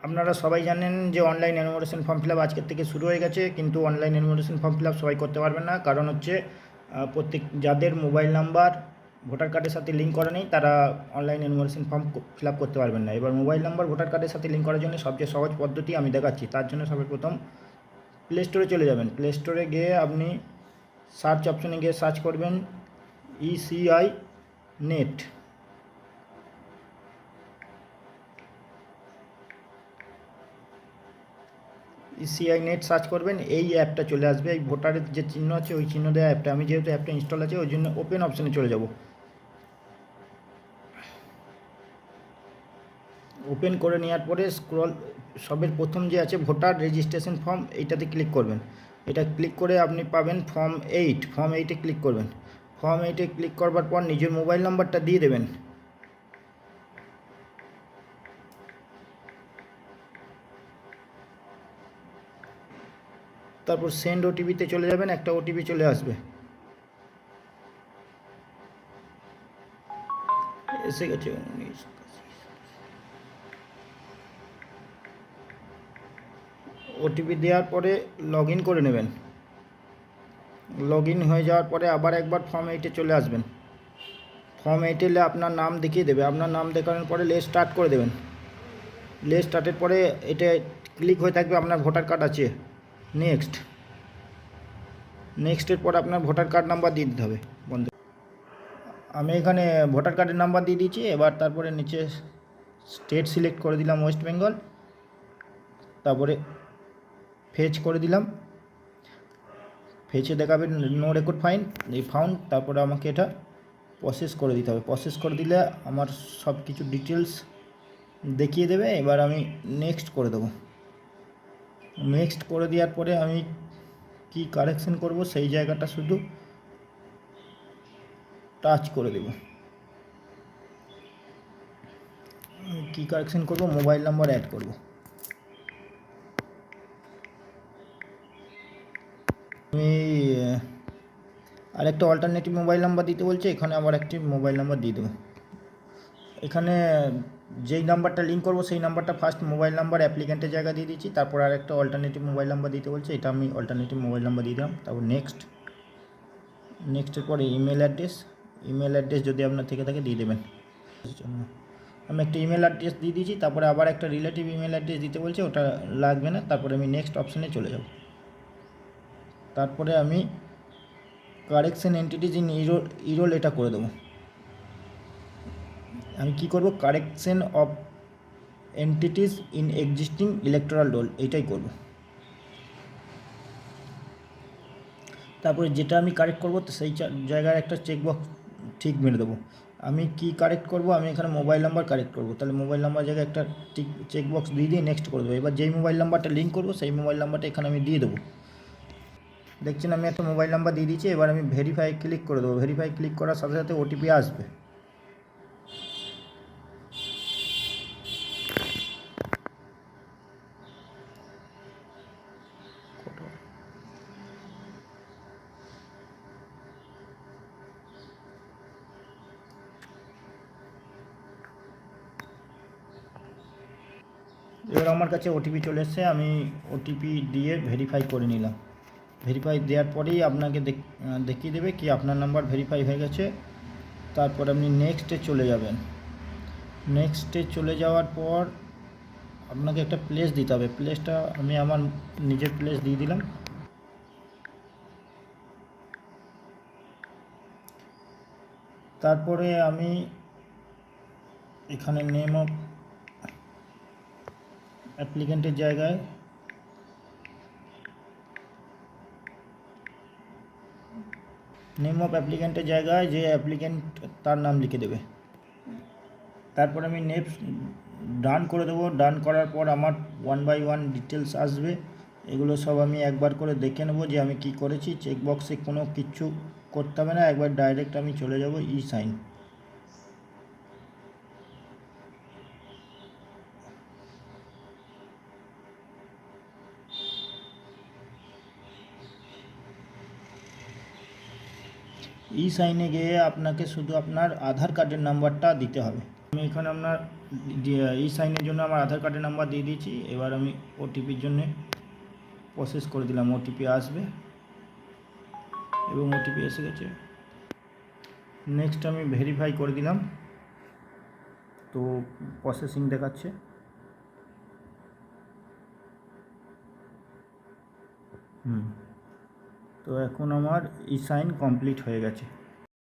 আপনারা সবাই জানেন যে online enumeration form fill up আজকের থেকে শুরু হয়ে গেছে, কিন্তু online enumeration form fill up সবাই করতে পারবেন না। কারণ হচ্ছে প্রত্যেক যাদের মোবাইল নাম্বার ভোটার কার্ডের সাথে লিঙ্ক করা নেই তারা online enumeration form fill up করতে পারবেন না। এবার মোবাইল নাম্বার ভোটার কার্ডের সাথে লিঙ্ক করার জন্য সবচেয়ে সহজ পদ্ধতি আমি দেখাচ্ছি। তার জন্য সর্বপ্রথম প্লে স্টোরে চলে যাবেন। প্লে স্টোরে গিয়ে আপনি সার্চ অপশনে গিয়ে সার্চ করবেন ECI net. ECI net search করবেন, এই অ্যাপটা চলে আসবে। এই ভোটারের যে চিহ্ন আছে ওই চিহ্ন দেওয়া অ্যাপটা, আমি যেহেতু অ্যাপটা ইনস্টল আছে ওই জন্য ওপেন অপশানে চলে যাব। ওপেন করে নেওয়ার পরে স্ক্রল সবের প্রথম যে আছে ভোটার রেজিস্ট্রেশন ফর্ম, এইটাতে ক্লিক করবেন। এটা ক্লিক করে আপনি পাবেন ফর্ম 8। ফর্ম 8-এ ক্লিক করবেন। ফর্ম 8-এ ক্লিক করবার পর নিজের মোবাইল নাম্বারটা দিয়ে দেবেন। তারপর সেন্ড ওটিপিতে চলে যাবেন, একটা ওটিপি চলে আসবে। এসে গেছে 19। ওটিপি দেওয়ার পরে লগ ইন করে নেবেন। লগ ইন হয়ে যাওয়ার পরে আবার একবার ফর্ম 8-এ চলে আসবেন। ফর্ম 8 এলে আপনার নাম দেখিয়ে দেবে। আপনার নাম দেখানোর পরে লেস স্টার্ট করে দেবেন। লেস স্টার্টের পরে এটা ক্লিক হয়ে থাকবে আপনার ভোটার কার্ড আছে। নেক্সটের পর আপনার ভোটার কার্ড নাম্বার দিয়ে দিতে হবে বন্ধু। আমি এখানে ভোটার কার্ডের নাম্বার দিয়ে দিয়েছি। এবার তারপরে নিচে স্টেট সিলেক্ট করে দিলাম ওয়েস্ট বেঙ্গল। তারপরে ফেচ করে দিলাম। ফেচে দেখাবে নো রেকর্ড ফাউন্ড। তারপরে আমাকে এটা প্রসেস করে দিতে হবে। প্রসেস করে দিলে আমার সব কিছু ডিটেলস দেখিয়ে দেবে। এবার আমি নেক্সট করে দেবো। নেক্সট করে দেওয়ার পরে আমি কি কারেকশন করব সেই জায়গাটা শুধু টাচ করে দেব। কি কারেকশন করব, মোবাইল নাম্বার অ্যাড করব। আমি আরেকটা অল্টারনেটিভ মোবাইল নাম্বার দিতে বলছে, এখানে আবার একটি মোবাইল নাম্বার দিয়ে দেবো। এখানে যেই নাম্বারটা লিঙ্ক করব সেই নাম্বারটা ফার্স্ট মোবাইল নাম্বার অ্যাপ্লিক্যান্টের জায়গা দিয়ে দিচ্ছি। তারপর আরেকটা অল্টারনেটিভ মোবাইল নাম্বার দিতে বলছে, এটা আমি অল্টারনেটিভ মোবাইল নাম্বার দিয়ে দিলাম। তারপর নেক্সটের পরে ইমেল অ্যাড্রেস যদি আপনার থেকে থাকে দিয়ে দেবেন। আমি একটা ইমেল অ্যাড্রেস দিয়ে দিয়েছি। তারপরে আবার একটা রিলেটিভ ইমেল অ্যাড্রেস দিতে বলছে, ওটা লাগবে না। তারপরে আমি নেক্সট অপশানে চলে যাব। তারপরে আমি কারেকশন এন্টিটিজ ইন ইরোল এটা করে দেবো। আমি কি করব, correction of entities in existing electoral roll এইটাই করব। তারপরে যেটা আমি কারেক্ট করব তো সেই জায়গায় একটা চেকবক্স ঠিক মেরে দেবো। আমি কি কারেক্ট করব, আমি এখানে মোবাইল নাম্বার কারেক্ট করব। তাহলে মোবাইল নাম্বার জায়গায় একটা ঠিক চেকবক্স দিয়ে নেক্সট করে দেবো। এবার যেই মোবাইল নাম্বারটা লিঙ্ক করব সেই মোবাইল নাম্বারটা এখানে আমি দিয়ে দেবো। দেখছেন আমি একটা মোবাইল নাম্বার দিয়ে দিয়েছি। এবার আমি ভেরিফাই ক্লিক করে দেবো। ভেরিফাই ক্লিক করার সাথে সাথে ওটিপি আসবে। এবার আমার কাছে ওটিপি চলে এসেছে। আমি ওটিপি দিয়ে ভেরিফাই করে নিলাম। ভেরিফাই দেওয়ার পরেই আপনাকে দেখিয়ে দেবে কি আপনার নাম্বার ভেরিফাই হয়ে গেছে। তারপর আপনি নেক্সটে চলে যাবেন। নেক্সটে চলে যাওয়ার পর আপনাকে একটা প্লেস দিতে হবে। প্লেসটা আমি আমার নিজের প্লেস দিয়ে দিলাম। তারপরে আমি এখানে নেম অফ অ্যাপ্লিক্যান্টের জায়গায় যে অ্যাপ্লিক্যান্ট তার নাম লিখে দেবে। তারপর আমি নেক্সট ডান করে দেবো। ডান করার পর আমার 1 বাই 1 ডিটেলস আসবে। এগুলো সব আমি একবার করে দেখে নেব যে আমি কি করেছি। চেকবক্সে কোনো কিছু করতে হবে না, একবার ডাইরেক্ট আমি চলে যাব ই সাইন। ই সাইনে গিয়ে আপনাকে শুধু আপনার আধার কার্ডের নাম্বারটা দিতে হবে। আমি এখানে আপনার ই সাইনের জন্য আমার আধার কার্ডের নাম্বার দিয়ে দিয়েছি। এবার আমি ওটিপির জন্যে প্রসেস করে দিলাম। ওটিপি আসবে এবং ওটিপি এসে গেছে। নেক্সট আমি ভেরিফাই করে দিলাম, তো প্রসেসিং দেখাচ্ছে। তো এখন আমার ই সাইন কমপ্লিট হয়ে গেছে।